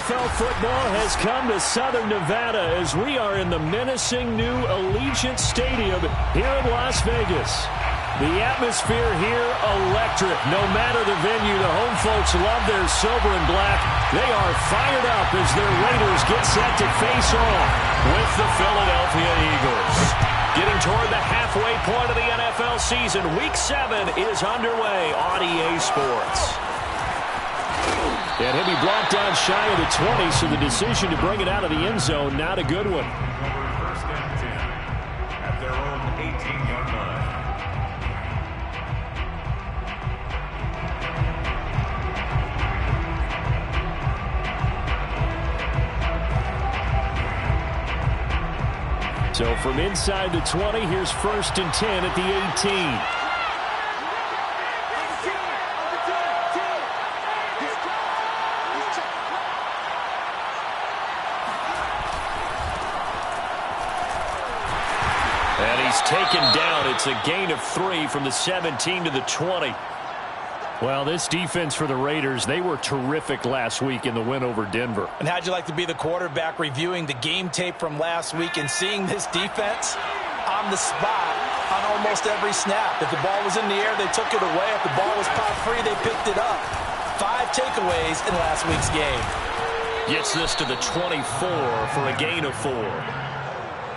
NFL football has come to Southern Nevada as we are in the menacing new Allegiant Stadium here in Las Vegas. The atmosphere here electric. No matter the venue, the home folks love their silver and black. They are fired up as their Raiders get set to face off with the Philadelphia Eagles. Getting toward the halfway point of the NFL season, Week 7 is underway on EA Sports. And he'll be brought down shy of the 20, so the decision to bring it out of the end zone, not a good one. First down 10 at their own 18-yard line. So from inside the 20, here's 1st and 10 at the 18. Taken down. It's a gain of 3 from the 17 to the 20. Well, this defense for the Raiders, they were terrific last week in the win over Denver. And how'd you like to be the quarterback reviewing the game tape from last week and seeing this defense on the spot on almost every snap? If the ball was in the air, they took it away. If the ball was popped free, they picked it up. 5 takeaways in last week's game. Gets this to the 24 for a gain of 4.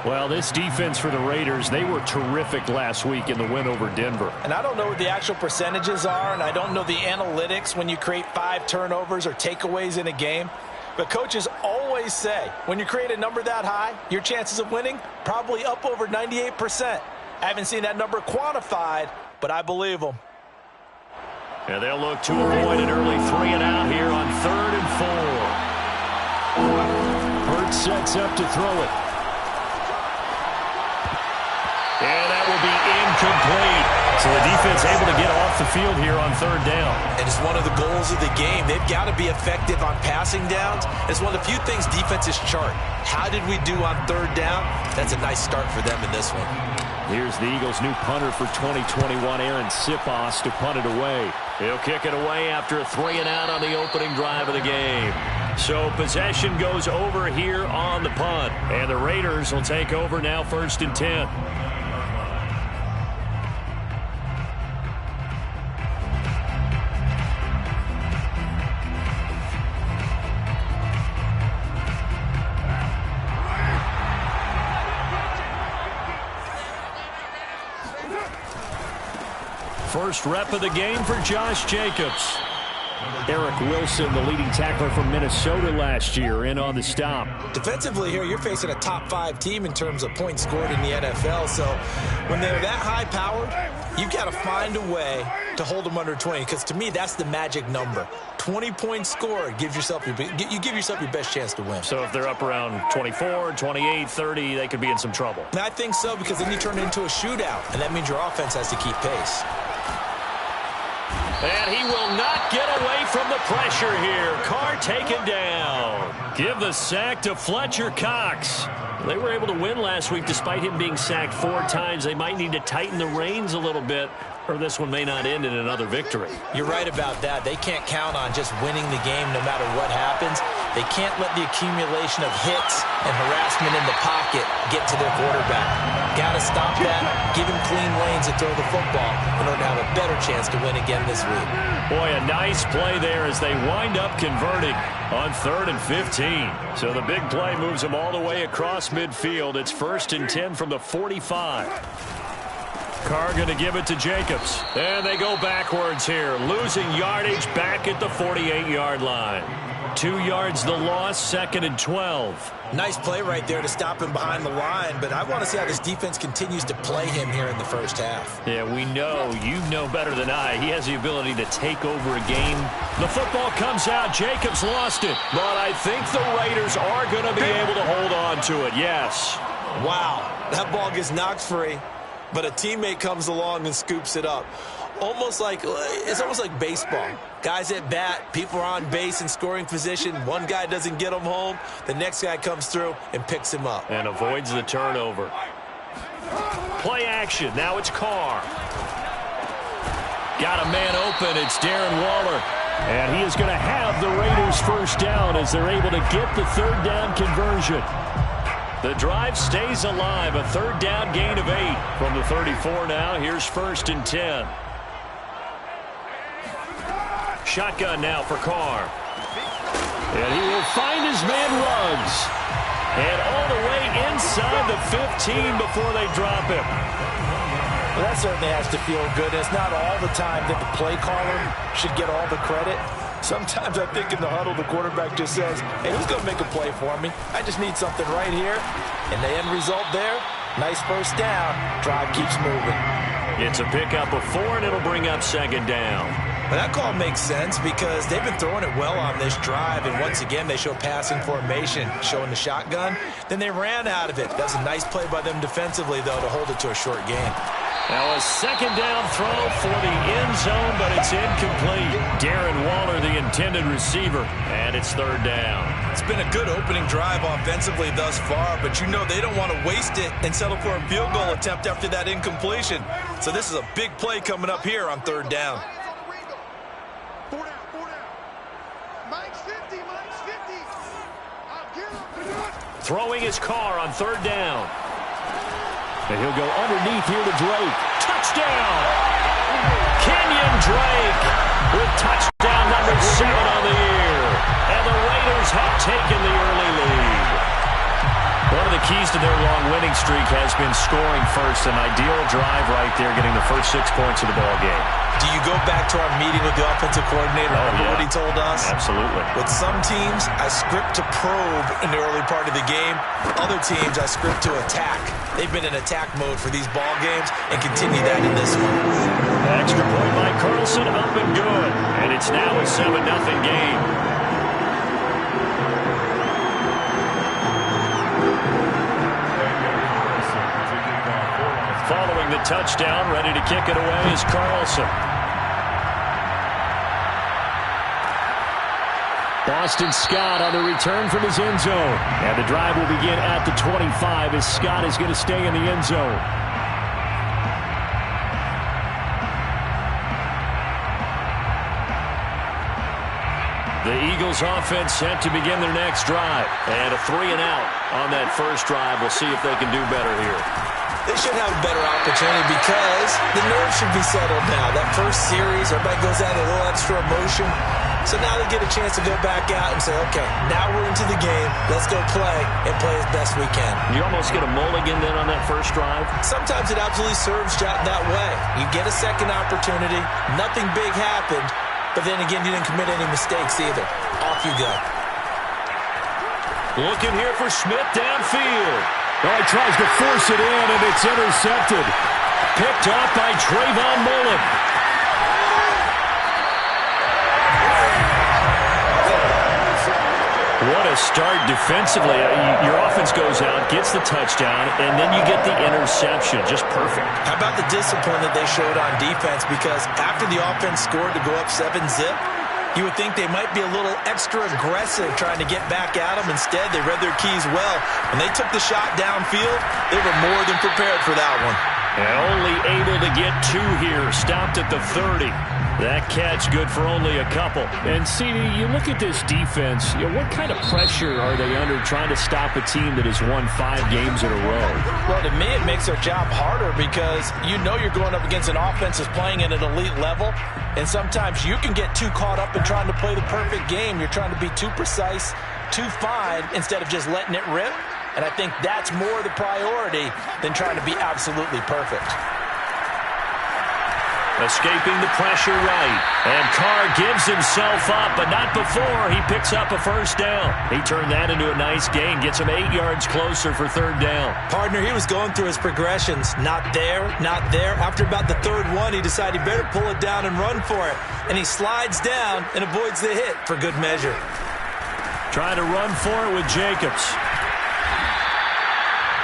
Well, this defense for the Raiders, they were terrific last week in the win over Denver. And I don't know what the actual percentages are, and I don't know the analytics when you create 5 turnovers or takeaways in a game. But coaches always say, when you create a number that high, your chances of winning probably up over 98%. I haven't seen that number quantified, but I believe them. And they'll look to avoid an early 3 and out here on 3rd and 4. Hurts sets up to throw it. And that will be incomplete. So the defense able to get off the field here on 3rd down. And it's one of the goals of the game. They've got to be effective on passing downs. It's one of the few things defenses chart. How did we do on 3rd down? That's a nice start for them in this one. Here's the Eagles' new punter for 2021, Aaron Sipos, to punt it away. He'll kick it away after a 3 and out on the opening drive of the game. So possession goes over here on the punt. And the Raiders will take over now 1st and 10. First rep of the game for Josh Jacobs. Eric Wilson, the leading tackler from Minnesota last year, in on the stop. Defensively here, you're facing a top 5 team in terms of points scored in the NFL. So when they're that high powered, you've got to find a way to hold them under 20. Because to me, that's the magic number. 20 points scored gives yourself you give yourself your best chance to win. So if they're up around 24, 28, 30, they could be in some trouble. And I think so, because then you turn it into a shootout, and that means your offense has to keep pace. And he will not get away from the pressure here. Carr taken down. Give the sack to Fletcher Cox. They were able to win last week despite him being sacked 4 times. They might need to tighten the reins a little bit, or this one may not end in another victory. You're right about that. They can't count on just winning the game no matter what happens. They can't let the accumulation of hits and harassment in the pocket get to their quarterback. Got to stop that, give him clean lanes to throw the football in order to have a better chance to win again this week. Boy, a nice play there as they wind up converting on 3rd and 15. So the big play moves them all the way across midfield. It's 1st and 10 from the 45. Carr going to give it to Jacobs. And they go backwards here, losing yardage back at the 48-yard line. 2 yards the loss, 2nd and 12. Nice play right there to stop him behind the line, but I want to see how this defense continues to play him here in the first half. Yeah, we know, you know better than I, he has the ability to take over a game. The football comes out, Jacobs lost it, but I think the Raiders are going to be able to hold on to it, yes. Wow, that ball gets knocked free, but a teammate comes along and scoops it up. It's almost like baseball. Guys at bat, people are on base in scoring position. One guy doesn't get him home. The next guy comes through and picks him up. And avoids the turnover. Play action. Now it's Carr. Got a man open. It's Darren Waller. And he is going to have the Raiders Steelers first down as they're able to get the third down conversion. The drive stays alive. A third down gain of 8 from the 34 now. Here's 1st and 10. Shotgun now for Carr. And he will find his man Ruggs. And all the way inside the 15 before they drop him. Well, that certainly has to feel good. It's not all the time that the play caller should get all the credit. Sometimes I think in the huddle, the quarterback just says, hey, who's going to make a play for me? I just need something right here. And the end result there, nice first down. Drive keeps moving. It's a pickup of 4, and it'll bring up 2nd down. Well, that call makes sense because they've been throwing it well on this drive, and once again, they show passing formation, showing the shotgun. Then they ran out of it. That's a nice play by them defensively, though, to hold it to a short game. Now a 2nd down throw for the end zone, but it's incomplete. Darren Waller, the intended receiver, and it's 3rd down. It's been a good opening drive offensively thus far, but you know they don't want to waste it and settle for a field goal attempt after that incompletion. So this is a big play coming up here on 3rd down. Throwing his Carr on 3rd down. And he'll go underneath here to Drake. Touchdown! Kenyon Drake with touchdown number 7 on the year. And the Raiders have taken the early lead. One of the keys to their long winning streak has been scoring first. An ideal drive right there, getting the first 6 points of the ball game. Do you go back to our meeting with the offensive coordinator? Remember what he told us? Absolutely. With some teams, I script to probe in the early part of the game. Other teams, I script to attack. They've been in attack mode for these ball games and continue that in this one. Extra point by Carlson, up and good. And it's now a 7-0 game. Following the touchdown, ready to kick it away is Carlson. Boston Scott on the return from his end zone. And the drive will begin at the 25 as Scott is going to stay in the end zone. The Eagles offense set to begin their next drive. And a 3-and-out on that first drive. We'll see if they can do better here. They should have a better opportunity because the nerves should be settled now. That first series, everybody goes out with a little extra emotion. So now they get a chance to go back out and say, okay, now we're into the game. Let's go play and play as best we can. You almost get a mulligan then on that first drive? Sometimes it absolutely serves that way. You get a second opportunity. Nothing big happened. But then again, you didn't commit any mistakes either. Off you go. Looking here for Smith downfield. Oh, he tries to force it in, and it's intercepted. Picked off by Trayvon Mullen. What a start defensively. Your offense goes out, gets the touchdown, and then you get the interception. Just perfect. How about the discipline that they showed on defense? Because after the offense scored to go up 7-zip, you would think they might be a little extra aggressive trying to get back at them. Instead, they read their keys well. When they took the shot downfield, they were more than prepared for that one. And only able to get 2 here. Stopped at the 30. That catch good for only a couple. And, CD, you look at this defense, what kind of pressure are they under trying to stop a team that has won 5 games in a row? Well, to me, it makes their job harder because you know you're going up against an offense that's playing at an elite level. And sometimes you can get too caught up in trying to play the perfect game. You're trying to be too precise, too fine, instead of just letting it rip. And I think that's more the priority than trying to be absolutely perfect. Escaping the pressure right. And Carr gives himself up, but not before he picks up a first down. He turned that into a nice gain, gets him 8 yards closer for 3rd down. Partner, he was going through his progressions. Not there, not there. After about the 3rd one, he decided he better pull it down and run for it. And he slides down and avoids the hit for good measure. Trying to run for it with Jacobs.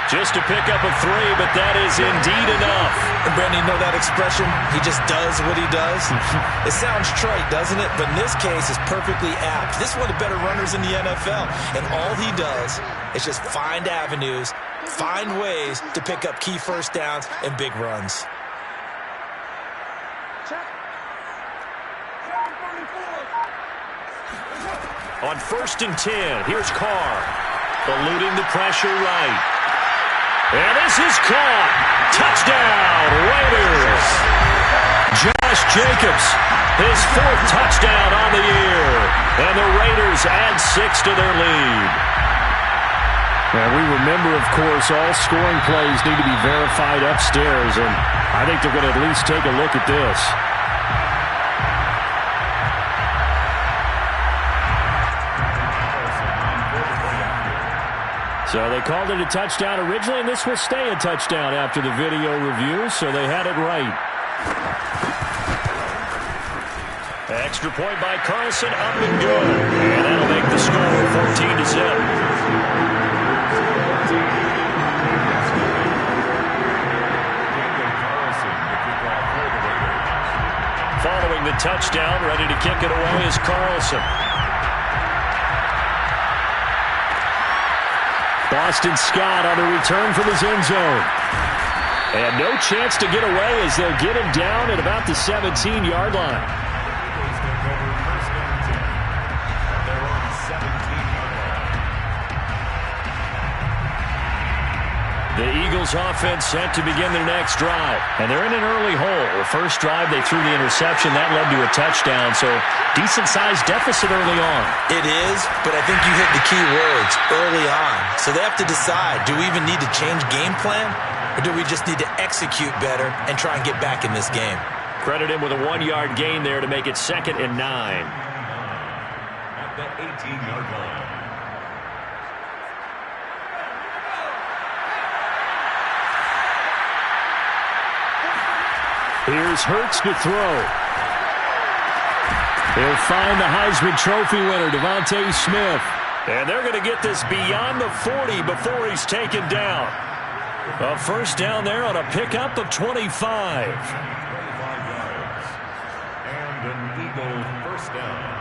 Just to pick up a 3, but that is indeed enough. And Brandon, you know that expression? He just does what he does. It sounds trite, doesn't it? But in this case, it's perfectly apt. This is one of the better runners in the NFL. And all he does is just find avenues, find ways to pick up key first downs and big runs. On 1st and 10, here's Carr. Eluding the pressure right. And this is caught. Touchdown, Raiders. Josh Jacobs, his 4th touchdown on the year. And the Raiders add 6 to their lead. And we remember, of course, all scoring plays need to be verified upstairs, and I think they're going to at least take a look at this. So they called it a touchdown originally, and this will stay a touchdown after the video review, so they had it right. Extra point by Carlson, up and good. And that'll make the score 14-0. Following the touchdown, ready to kick it away is Carlson. Boston Scott on the return from his end zone. And no chance to get away as they'll get him down at about the 17-yard line. The Eagles offense set to begin their next drive. And they're in an early hole. The first drive, they threw the interception. That led to a touchdown. So decent-sized deficit early on. It is, but I think you hit the key words, early on. So they have to decide, do we even need to change game plan? Or do we just need to execute better and try and get back in this game? Credit him with a 1-yard gain there to make it 2nd and 9. At the 18-yard line. Here's Hurts to throw. He'll find the Heisman Trophy winner, Devontae Smith. And they're going to get this beyond the 40 before he's taken down. A first down there on a pickup of 25. 25 yards. And an Eagle first down.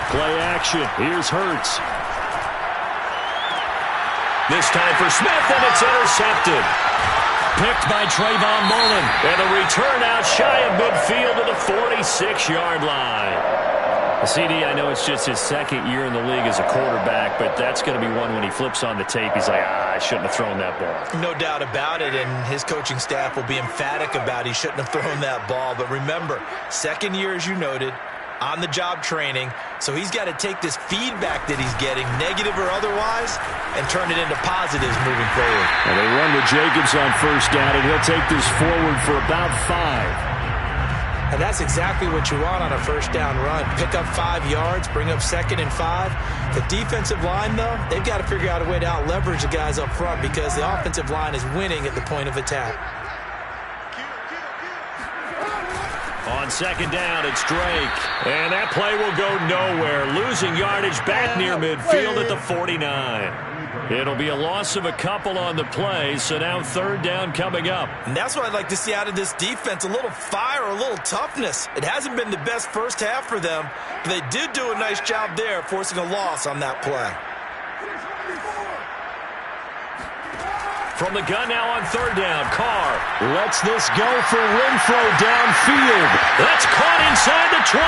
Play action. Here's Hurts. This time for Smith, and it's intercepted. Picked by Trayvon Mullen. And the return out shy of midfield to the 46-yard line. CD, I know it's just his 2nd year in the league as a quarterback, but that's going to be one when he flips on the tape. He's like, I shouldn't have thrown that ball. No doubt about it, and his coaching staff will be emphatic about he shouldn't have thrown that ball. But remember, 2nd year, as you noted, on-the-job training, so he's got to take this feedback that he's getting, negative or otherwise, and turn it into positives moving forward. And they run with Jacobs on first down, and he'll take this forward for about 5. And that's exactly what you want on a first down run. Pick up 5 yards, bring up 2nd and 5. The defensive line, though, they've got to figure out a way to out-leverage the guys up front because the offensive line is winning at the point of attack. On 2nd down, it's Drake. And that play will go nowhere. Losing yardage back near midfield at the 49. It'll be a loss of a couple on the play, so now 3rd down coming up. And that's what I'd like to see out of this defense, a little fire, a little toughness. It hasn't been the best first half for them, but they did do a nice job there, forcing a loss on that play. From the gun now on 3rd down, Carr lets this go for Renfro downfield. That's caught inside the 20.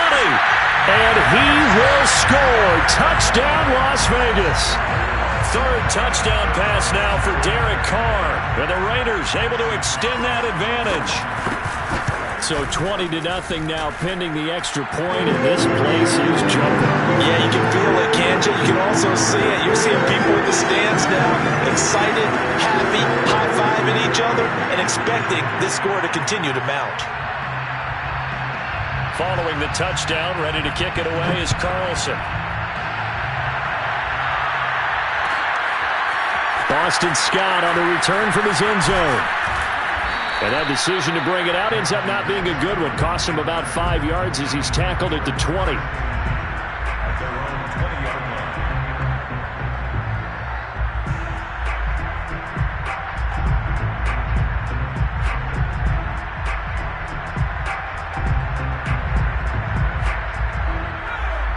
And he will score. Touchdown, Las Vegas. 3rd touchdown pass now for Derek Carr. And the Raiders able to extend that advantage. So 20-0 now pending the extra point, and this place is jumping. Yeah, you can feel it, can't you? You can also see it. You're seeing people in the stands now, excited, happy, high-fiving each other, and expecting this score to continue to mount. Following the touchdown, ready to kick it away is Carlson. Boston Scott on the return from his end zone. And that decision to bring it out ends up not being a good one. Cost him about 5 yards as he's tackled at the 20. At their own 20-yard line.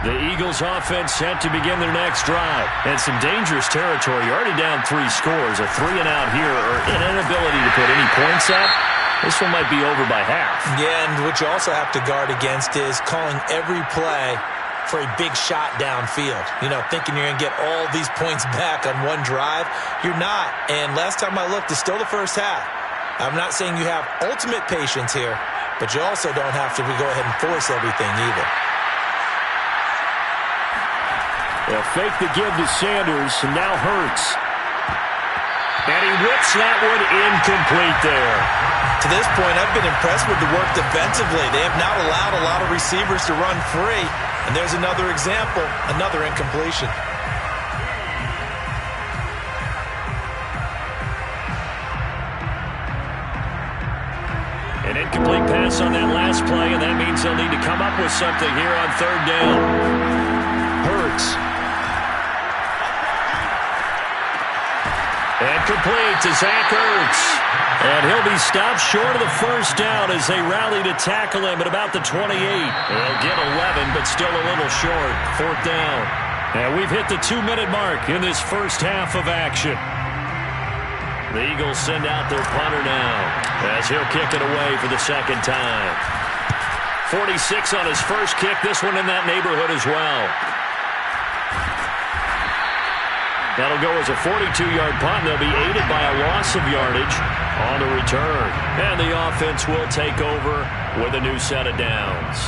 The Eagles offense set to begin their next drive. And some dangerous territory. You're already down 3 scores. A 3 and out here, or an inability to put any points up. This one might be over by half. Yeah, and what you also have to guard against is calling every play for a big shot downfield. You know, thinking you're going to get all these points back on one drive. You're not. And last time I looked, it's still the first half. I'm not saying you have ultimate patience here, but you also don't have to go ahead and force everything either. They'll fake the give to Sanders, and now Hurts. And he whips that one incomplete there. To this point, I've been impressed with the work defensively. They have not allowed a lot of receivers to run free. And there's another example, another incompletion. An incomplete pass on that last play, and that means they'll need to come up with something here on 3rd down. Hurts. And complete to Zach Ertz. And he'll be stopped short of the 1st down as they rally to tackle him at about the 28. They'll get 11, but still a little short. 4th down. And we've hit the 2-minute mark in this first half of action. The Eagles send out their punter now as he'll kick it away for the 2nd time. 46 on his first kick. This one in that neighborhood as well. That'll go as a 42-yard punt. They'll be aided by a loss of yardage on the return. And the offense will take over with a new set of downs.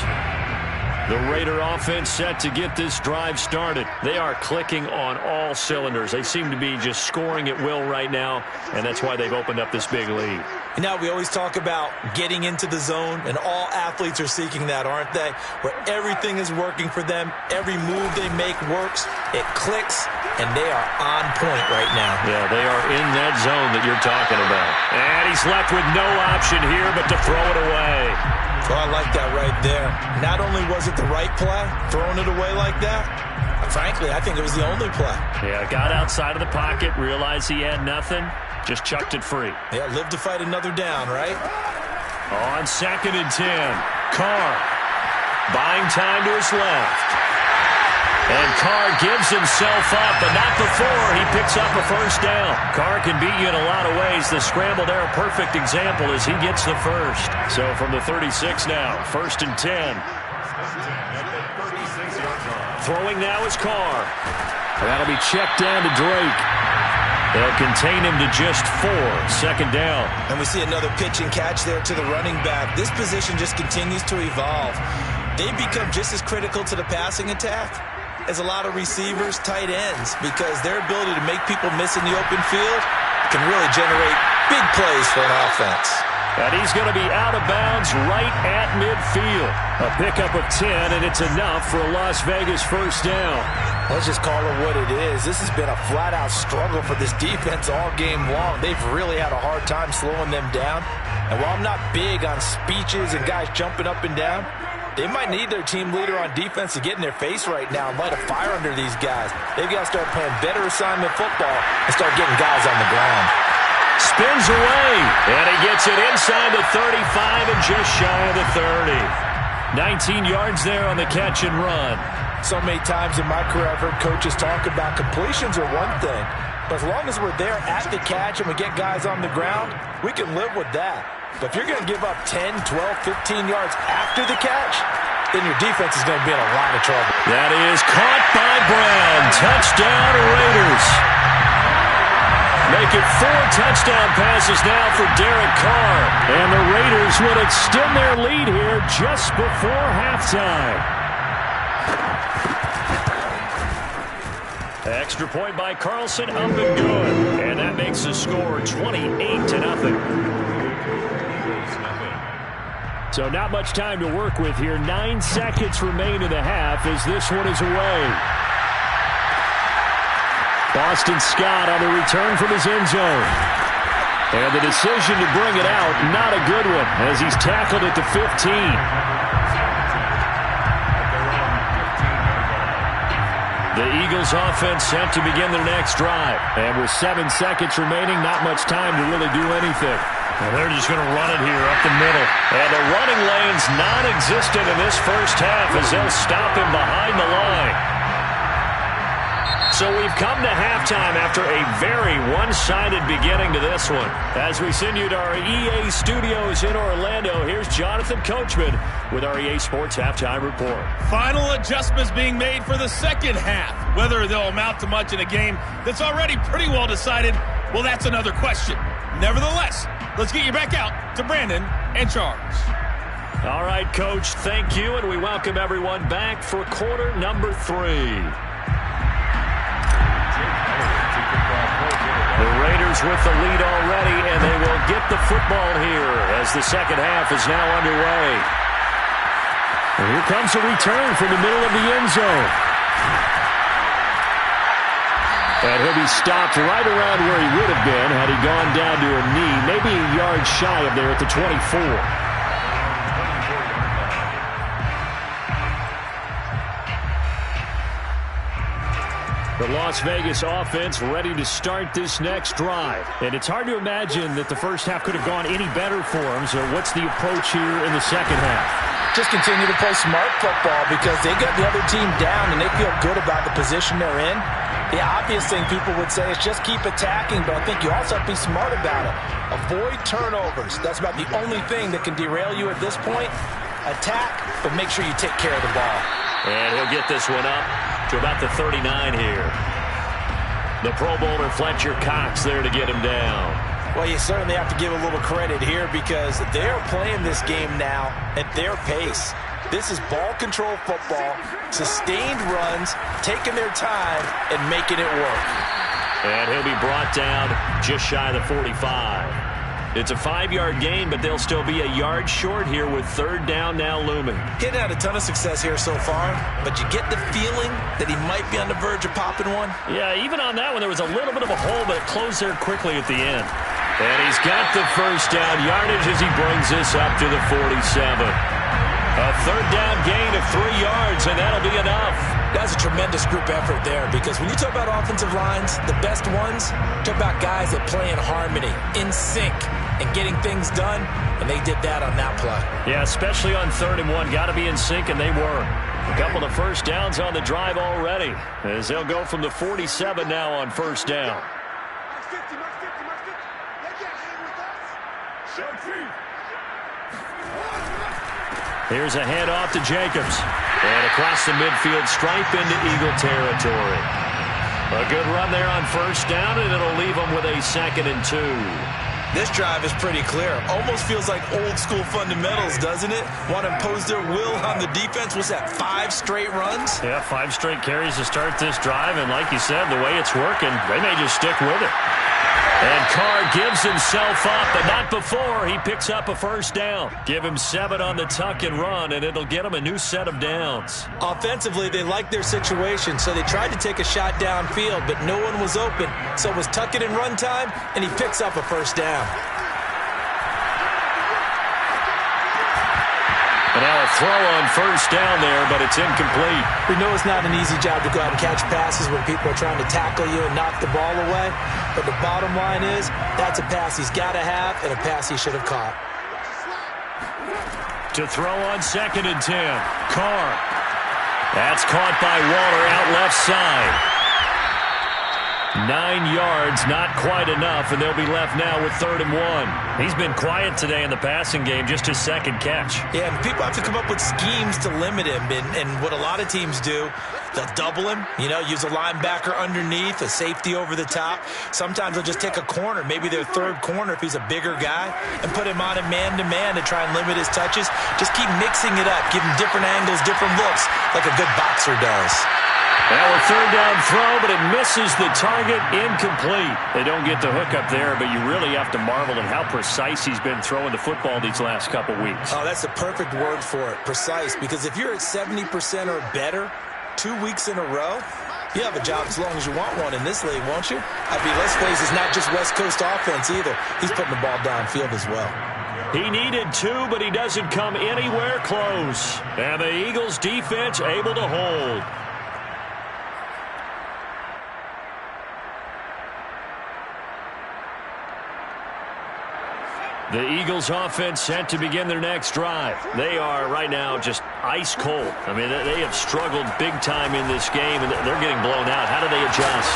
The Raider offense set to get this drive started. They are clicking on all cylinders. They seem to be just scoring at will right now, and that's why they've opened up this big lead. You know, we always talk about getting into the zone, and all athletes are seeking that, aren't they? Where everything is working for them, every move they make works, it clicks, and they are on point right now. Yeah, they are in that zone that you're talking about. And he's left with no option here but to throw it away. Oh, I like that right there. Not only was it the right play, throwing it away like that, frankly, I think it was the only play. Yeah, got outside of the pocket, realized he had nothing, just chucked it free. Yeah, live to fight another down, right? On 2nd and 10, Carr buying time to his left. And Carr gives himself up, but not before he picks up a 1st down. Carr can beat you in a lot of ways. The scramble there, a perfect example as he gets the 1st. So from the 36 now, 1st and 10. Throwing now is Carr. That'll be checked down to Drake. They'll contain him to just 4. 2nd down. And we see another pitch and catch there to the running back. This position just continues to evolve. They become just as critical to the passing attack as a lot of receivers, tight ends, because their ability to make people miss in the open field can really generate big plays for an offense. And he's going to be out of bounds right at midfield. A pickup of 10, and it's enough for a Las Vegas 1st down. Let's just call it what it is. This has been a flat-out struggle for this defense all game long. They've really had a hard time slowing them down. And while I'm not big on speeches and guys jumping up and down, they might need their team leader on defense to get in their face right now and light a fire under these guys. They've got to start playing better assignment football and start getting guys on the ground. Spins away, and he gets it inside the 35 and just shy of the 30. 19 yards there on the catch and run. So many times in my career I've heard coaches talk about completions are one thing, but as long as we're there at the catch and we get guys on the ground, we can live with that. But if you're going to give up 10, 12, 15 yards after the catch, then your defense is going to be in a lot of trouble. That is caught by Brown. Touchdown, Raiders. Make it 4 touchdown passes now for Derek Carr. And the Raiders will extend their lead here just before halftime. Extra point by Carlson, up and good. And that makes the score 28-0. So not much time to work with here. 9 seconds remain in the half as this one is away. Boston Scott on the return from his end zone. And the decision to bring it out, not a good one, as he's tackled at the 15. The Eagles offense set to begin their next drive. And with 7 seconds remaining, not much time to really do anything. And they're just going to run it here up the middle. And the running lane's non-existent in this first half as they'll stop him behind the line. So we've come to halftime after a very one-sided beginning to this one. As we send you to our EA studios in Orlando, here's Jonathan Coachman with our EA Sports Halftime Report. Final adjustments being made for the second half. Whether they'll amount to much in a game that's already pretty well decided, well, that's another question. Nevertheless, let's get you back out to Brandon and Charles. All right, Coach, thank you, and we welcome everyone back for quarter number 3. The Raiders with the lead already, and they will get the football here as the second half is now underway. And here comes a return from the middle of the end zone. And he'll be stopped right around where he would have been had he gone down to a knee, maybe a yard shy of there at the 24. The Las Vegas offense ready to start this next drive. And it's hard to imagine that the first half could have gone any better for them. So what's the approach here in the second half? Just continue to play smart football because they got the other team down and they feel good about the position they're in. The obvious thing people would say is just keep attacking, but I think you also have to be smart about it. Avoid turnovers. That's about the only thing that can derail you at this point. Attack, but make sure you take care of the ball. And he'll get this one up to about the 39 here. The Pro Bowler Fletcher Cox there to get him down. Well, you certainly have to give a little credit here because they're playing this game now at their pace. This is ball control football, sustained runs, taking their time, and making it work. And he'll be brought down just shy of the 45. It's a 5-yard gain, but they'll still be a yard short here with third down now looming. He's had a ton of success here so far, but you get the feeling that he might be on the verge of popping one. Yeah, even on that one, there was a little bit of a hole, but it closed there quickly at the end. And he's got the first down yardage as he brings this up to the 47. A third down gain of 3 yards, and that'll be enough. That's a tremendous group effort there because when you talk about offensive lines, the best ones, talk about guys that play in harmony, in sync, and getting things done, and they did that on that play. Yeah, especially on 3rd and 1. Got to be in sync, and they were. A couple of first downs on the drive already as they'll go from the 47 now on first down. Here's a handoff to Jacobs. And across the midfield stripe into Eagle territory. A good run there on first down, and it'll leave them with a 2nd and 2. This drive is pretty clear. Almost feels like old school fundamentals, doesn't it? Want to impose their will on the defense. What's that, 5 straight runs? Yeah, 5 straight carries to start this drive. And like you said, the way it's working, they may just stick with it. And Carr gives himself up, but not before he picks up a first down. Give him 7 on the tuck and run, and it'll get him a new set of downs. Offensively, they liked their situation, so they tried to take a shot downfield, but no one was open. So it was tuck it and run time, and he picks up a first down. And now a throw on first down there, but it's incomplete. We know it's not an easy job to go out and catch passes when people are trying to tackle you and knock the ball away. But the bottom line is, that's a pass he's got to have and a pass he should have caught. To throw on 2nd and 10. Carr. That's caught by Waller out left side. 9 yards, not quite enough, and they'll be left now with 3rd and 1. He's been quiet today in the passing game, just his 2nd catch. Yeah, and people have to come up with schemes to limit him, and what a lot of teams do, they'll double him, use a linebacker underneath, a safety over the top. Sometimes they'll just take a corner, maybe their 3rd corner if he's a bigger guy, and put him on a man-to-man to try and limit his touches. Just keep mixing it up, give him different angles, different looks, like a good boxer does. Now a 3rd down throw, but it misses the target, incomplete. They don't get the hook up there, but you really have to marvel at how precise he's been throwing the football these last couple weeks. Oh, that's the perfect word for it, precise, because if you're at 70% or better 2 weeks in a row, you have a job as long as you want one in this league, won't you? Let's face it, it's not just West Coast offense either. He's putting the ball downfield as well. He needed 2, but he doesn't come anywhere close. And the Eagles defense able to hold. The Eagles offense set to begin their next drive. They are right now just ice cold. I mean, they have struggled big time in this game, and they're getting blown out. How do they adjust?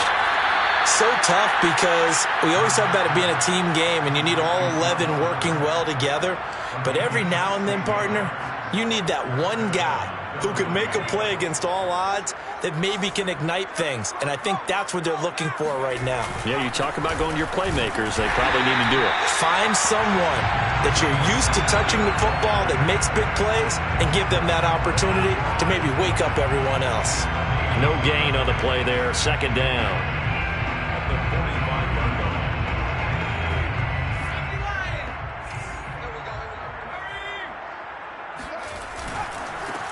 So tough because we always talk about it being a team game, and you need all 11 working well together. But every now and then, partner, you need that one guy who can make a play against all odds that maybe can ignite things. And I think that's what they're looking for right now. Yeah, you talk about going to your playmakers. They probably need to do it. Find someone that you're used to touching the football that makes big plays and give them that opportunity to maybe wake up everyone else. No gain on the play there. Second down. At the 45-yard line.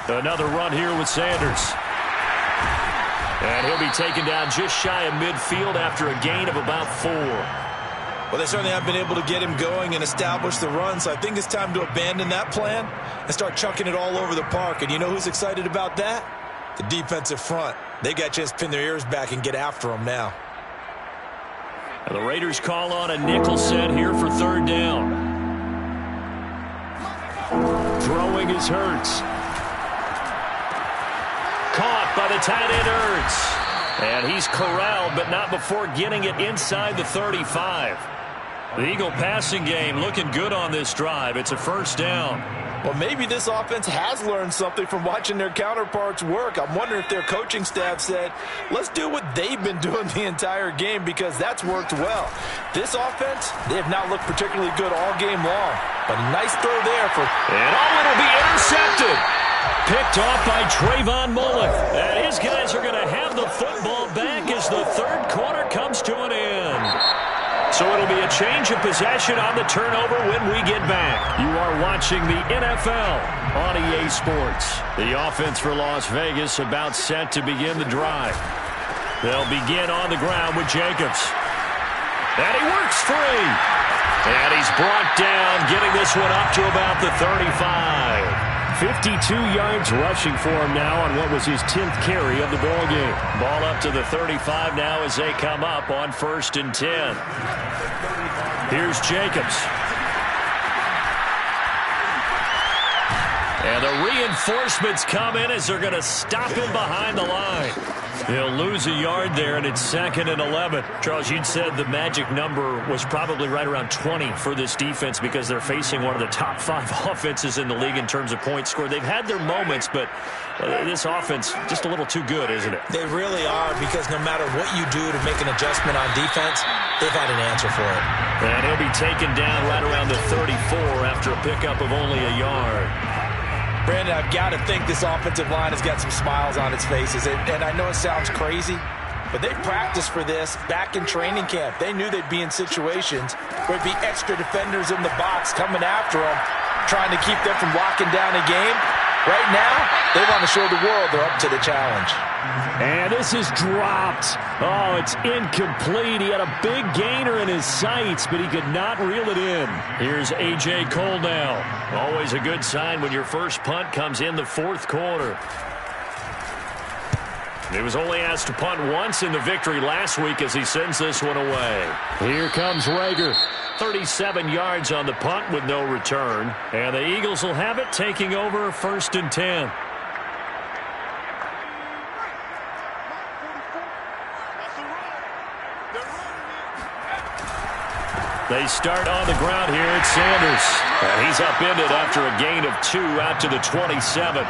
Another run here with Sanders. And he'll be taken down just shy of midfield after a gain of about 4. Well, they certainly have been able to get him going and establish the run, so I think it's time to abandon that plan and start chucking it all over the park. And you know who's excited about that? The defensive front. They got a chance to pin their ears back and get after him now. And the Raiders call on a nickel set here for third down. Throwing is Hurts. Caught by the tight end Hurts. And he's corralled, but not before getting it inside the 35. The Eagle passing game looking good on this drive. It's a first down. Well, maybe this offense has learned something from watching their counterparts work. I'm wondering if their coaching staff said, let's do what they've been doing the entire game, because that's worked well. This offense, they have not looked particularly good all game long. But a nice throw there for... And it'll be intercepted. Picked off by Trayvon Mullen. And his guys are going to have the football back as the third quarter comes to an end. So it'll be a change of possession on the turnover when we get back. You are watching the NFL on EA Sports. The offense for Las Vegas about set to begin the drive. They'll begin on the ground with Jacobs. And he works free. And he's brought down, getting this one up to about the 35. 52 yards rushing for him now on what was his 10th carry of the ball game. Ball up to the 35 now as they come up on 1st and 10. Here's Jacobs. And the reinforcements come in as they're going to stop him behind the line. He'll lose a yard there, and it's 2nd and 11. Charles, you'd said the magic number was probably right around 20 for this defense because they're facing one of the top 5 offenses in the league in terms of points scored. They've had their moments, but this offense just a little too good, isn't it? They really are, because no matter what you do to make an adjustment on defense, they've had an answer for it. And he'll be taken down right around the 34 after a pickup of only a yard. Brandon, I've got to think this offensive line has got some smiles on its faces. And I know it sounds crazy, but they practiced for this back in training camp. They knew they'd be in situations where there'd be extra defenders in the box coming after them, trying to keep them from locking down a game. Right now, they want to show the world they're up to the challenge. And this is dropped. Oh, it's incomplete. He had a big gainer in his sights, but he could not reel it in. Here's A.J. Cole now. Always a good sign when your first punt comes in the 4th quarter. He was only asked to punt once in the victory last week as he sends this one away. Here comes Rager. 37 yards on the punt with no return. And the Eagles will have it, taking over 1st and 10. They start on the ground here. It's Sanders. And he's upended after a gain of 2 out to the 27.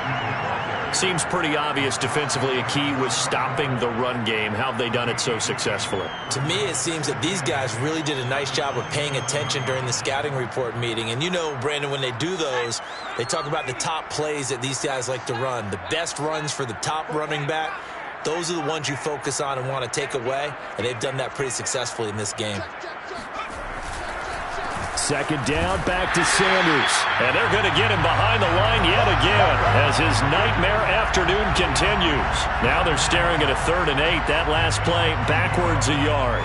Seems pretty obvious defensively a key was stopping the run game. How have they done it so successfully? To me, it seems that these guys really did a nice job of paying attention during the scouting report meeting. And you know, Brandon, when they do those, they talk about the top plays that these guys like to run. The best runs for the top running back, those are the ones you focus on and want to take away. And they've done that pretty successfully in this game. 2nd down, back to Sanders. And they're going to get him behind the line yet again as his nightmare afternoon continues. Now they're staring at a 3rd and 8. That last play, backwards a yard.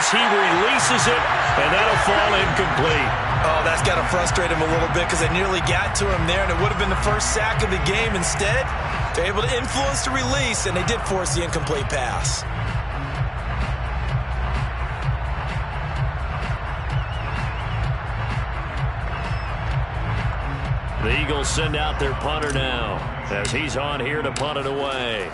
as he releases it, and that'll fall incomplete. Oh, that's got to frustrate him a little bit because they nearly got to him there, and it would have been the first sack of the game. Instead, they're able to influence the release, and they did force the incomplete pass. The Eagles send out their punter now as he's on here to punt it away.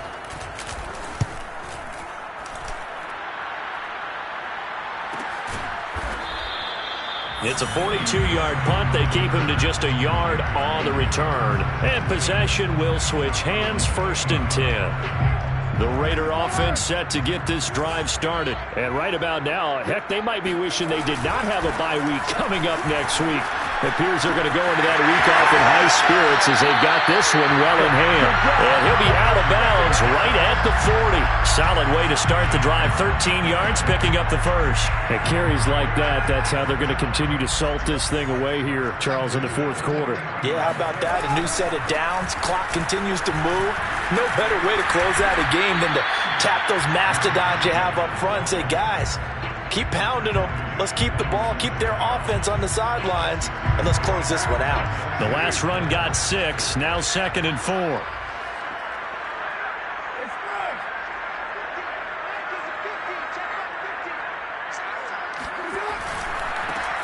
It's a 42-yard punt. They keep him to just a yard on the return. And possession will switch hands, 1st and 10. The Raider offense set to get this drive started. And right about now, heck, they might be wishing they did not have a bye week coming up next week. It appears they're going to go into that week off in high spirits as they've got this one well in hand. And he'll be out of bounds right at the 40. Solid way to start the drive. 13 yards, picking up the first. At carries like that, that's how they're going to continue to salt this thing away here, Charles, in the 4th quarter. Yeah, how about that? A new set of downs. Clock continues to move. No better way to close out a game than to tap those mastodons you have up front and say, guys, keep pounding them. Let's keep the ball, keep their offense on the sidelines, and let's close this one out. The last run got 6, now 2nd and 4.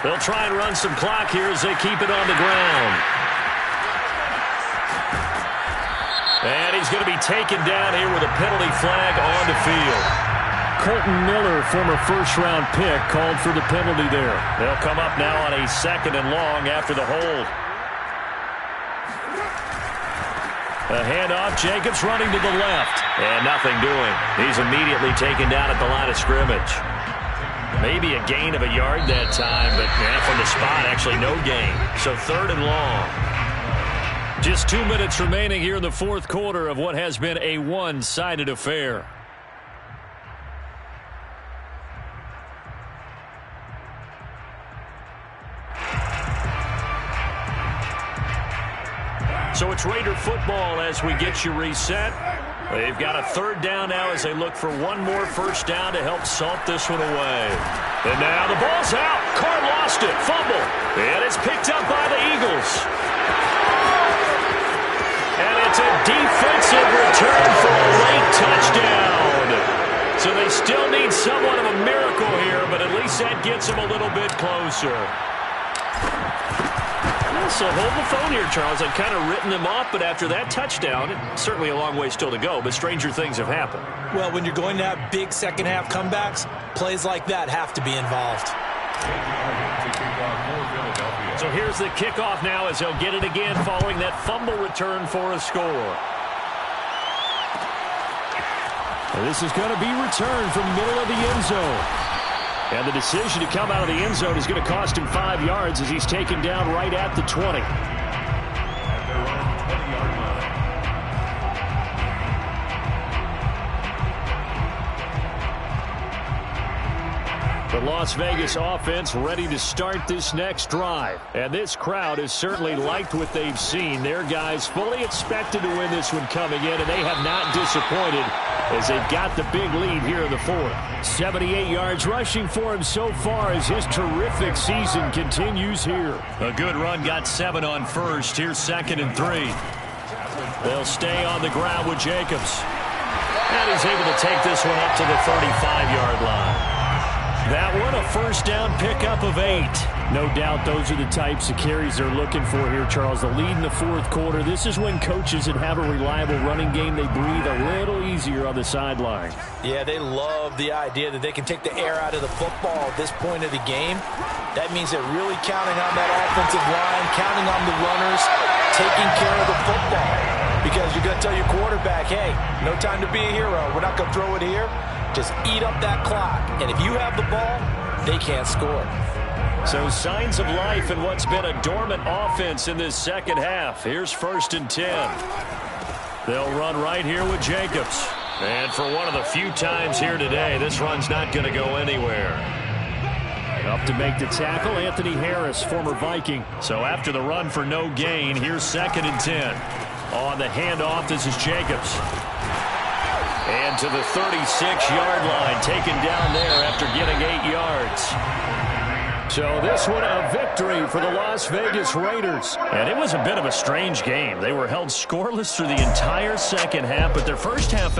They'll try and run some clock here as they keep it on the ground. And he's going to be taken down here with a penalty flag on the field. Colton Miller, former first-round pick, called for the penalty there. They'll come up now on a 2nd and long after the hold. A handoff, Jacobs running to the left. And nothing doing. He's immediately taken down at the line of scrimmage. Maybe a gain of a yard that time, but from the spot, actually no gain. So 3rd and long. Just 2 minutes remaining here in the 4th quarter of what has been a one-sided affair. So it's Raider football as we get you reset. They've got a 3rd down now as they look for one more first down to help salt this one away. And now the ball's out. Carr lost it. Fumble. And it's picked up by the Eagles. And it's a defensive return for a late touchdown. So they still need somewhat of a miracle here, but at least that gets them a little bit closer. So hold the phone here, Charles. I've kind of written them off, but after that touchdown, it's certainly a long way still to go, but stranger things have happened. Well, when you're going to have big second-half comebacks, plays like that have to be involved. So here's the kickoff now as they'll get it again following that fumble return for a score. And this is going to be returned from middle of the end zone. And the decision to come out of the end zone is going to cost him 5 yards as he's taken down right at the 20. The Las Vegas offense ready to start this next drive. And this crowd has certainly liked what they've seen. Their guys fully expected to win this one coming in, and they have not disappointed as they've got the big lead here in the 4th. 78 yards rushing for him so far as his terrific season continues here. A good run, got 7 on first. Here's 2nd and 3. They'll stay on the ground with Jacobs. And he's able to take this one up to the 35-yard line. That one, a first down pickup of 8. No doubt those are the types of carries they're looking for here, Charles. The lead in the 4th quarter. This is when coaches that have a reliable running game, they breathe a little easier on the sideline. Yeah, they love the idea that they can take the air out of the football at this point of the game. That means they're really counting on that offensive line, counting on the runners, taking care of the football. Because you're going to tell your quarterback, hey, no time to be a hero. We're not going to throw it here. Just eat up that clock. And if you have the ball, they can't score. So signs of life in what's been a dormant offense in this second half. Here's 1st and 10. They'll run right here with Jacobs. And for one of the few times here today, this run's not going to go anywhere. Up to make the tackle, Anthony Harris, former Viking. So after the run for no gain, here's 2nd and 10. On the handoff, this is Jacobs. And to the 36-yard line, taken down there after getting 8 yards. So this one a victory for the Las Vegas Raiders. And it was a bit of a strange game. They were held scoreless through the entire second half, but their first half out